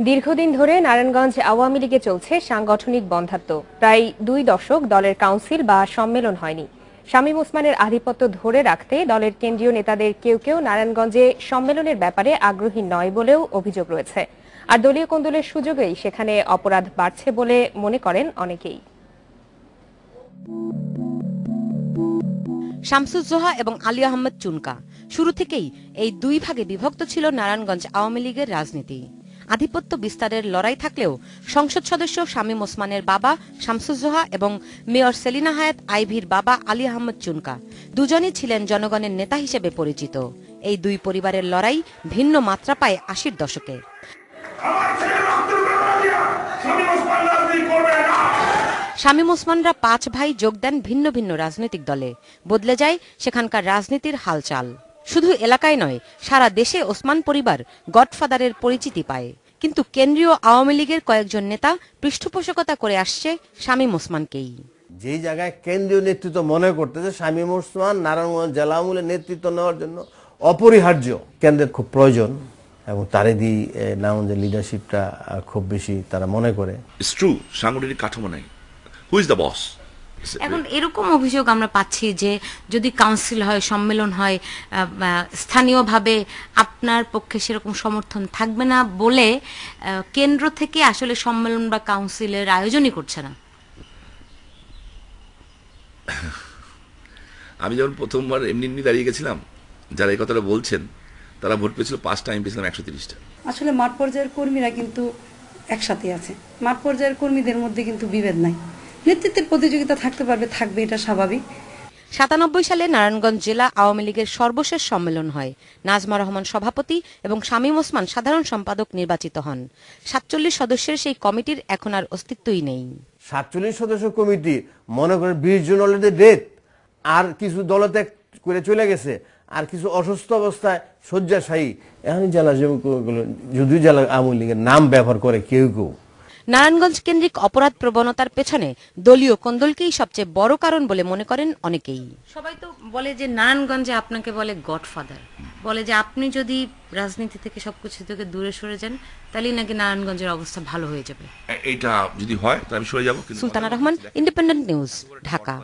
দীর্ঘদিন ধরে নারায়ণগঞ্জ আওয়ামী লীগে চলছে সাংগঠনিক বন্ধ্যাত্ব। প্রায় 2 দশক দলের কাউন্সিল বা সম্মেলন হয়নি। শামীম ওসমানের আধিপত্য ধরে রাখতে দলের কেন্দ্রীয় নেতাদের কেউ কেউ নারায়ণগঞ্জে সম্মেলনের ব্যাপারে আগ্রহী নয় বলেও অভিযোগ রয়েছে। আর দলীয় কোন্দলের সুযোগেই সেখানে অপরাধ বাড়ছে বলে মনে করেন অনেকেই। শামসুজ্জোহা এবং আলী আহমেদ চুনকা শুরু থেকেই এই দুই ভাগে বিভক্ত ছিল নারায়ণগঞ্জ আওয়ামী লীগের রাজনীতি। আধিপত্য বিস্তারের লড়াই থাকলেও সংসদ সদস্য শামীম ওসমানের বাবা শামসুজ্জোহা এবং মেয়র সেলিনা হায়াত আইভীর বাবা আলী আহমেদ চুনকা দুজনই ছিলেন জনগণের নেতা হিসেবে পরিচিত। এই দুই পরিবারের লড়াই ভিন্ন মাত্রা পায় 80-র দশকে। শামীম ওসমানরা 5 ভাই যোগ দেন ভিন্ন ভিন্ন রাজনৈতিক দলে। বদলে যায় সেখানকার রাজনীতির হালচাল। শুধু এলাকায় নয়, সারা দেশে ওসমান পরিবার গডফাদারের পরিচিতি পায়। কিন্তু কেন্দ্রীয় আওয়ামী লীগের কয়েকজন নেতা পৃষ্ঠপোষকতা করে আসছে শামীম ওসমানকেই। যেই জায়গায় কেন্দ্রীয় নেতৃত্ব মনে করতেছে শামীম ওসমান নারায়ণগঞ্জ জেলা আওয়ামী লীগের নেতৃত্ব নেওয়ার জন্য অপরিহার্য, কেন্দ্রের খুব প্রয়োজন এবং তারে দিয়ে নারায়ণগঞ্জের লিডারশিপটা খুব বেশি তারা মনে করে। ইটস ট্রু, সাংগঠনিক কাঠামো নাই। Who is the boss? এখন এরকম অভিযোগ আমরা পাচ্ছি যে যদি কাউন্সিল হয়, সম্মেলন হয়, স্থানীয়ভাবে আপনার পক্ষে সেরকম সমর্থন থাকবে না বলে কেন্দ্র থেকে আসলে সম্মেলন বা কাউন্সিলের আয়োজনই করছে না। আমি যখন প্রথমবার এমনি দাঁড়িয়ে গেছিলাম, যারা এই কথাটা বলছেন তারা ভোট পেয়েছিল 5টা, আমি পেয়েছিলাম 130টা। আসলে মাঠ পর্যায়ের কর্মীরা কিন্তু একসাথে আছে। মাঠ পর্যায়ের কর্মীদের মধ্যে কিন্তু বিভেদ নাই। নেতৃত্বের প্রতিযোগিতা থাকতে পারবে, থাকবে, এটা স্বাভাবিক। 97 সালে নারায়ণগঞ্জ জেলা আওয়ামী লীগের সর্বশেষ সম্মেলন হয়। নাজমা রহমান সভাপতি এবং শামীম ওসমান সাধারণ সম্পাদক নির্বাচিত হন। 47 সদস্যের সেই কমিটির এখন আর অস্তিত্বই নেই। 47 সদস্য কমিটি মনে করেন 20 জন অলরেডি ডেথ, আর কিছু দলত্যাগ করে চলে গেছে, আর কিছু অসুস্থ অবস্থায় শয্যাশায়ী। এখন জেলা যদি জেলা আওয়ামী লীগের নাম ব্যবহার করে কেউ কেউ। নারায়ণগঞ্জ কেন্দ্রিক অপরাধ প্রবণতার পেছনে দলীয় কোন্দলকেই সবচেয়ে বড় কারণ বলে মনে করেন অনেকেই। সবাই তো বলে যে নারায়ণগঞ্জে আপনাকে বলে গডফাদার, বলে যে আপনি যদি রাজনীতি থেকে সবকিছু থেকে দূরে সরে যান তাহলেই নাকি নারায়ণগঞ্জের অবস্থা ভালো হয়ে যাবে। এটা যদি হয় তাহলে আমি সরে যাব। Sultana Rahman, independent news, Dhaka.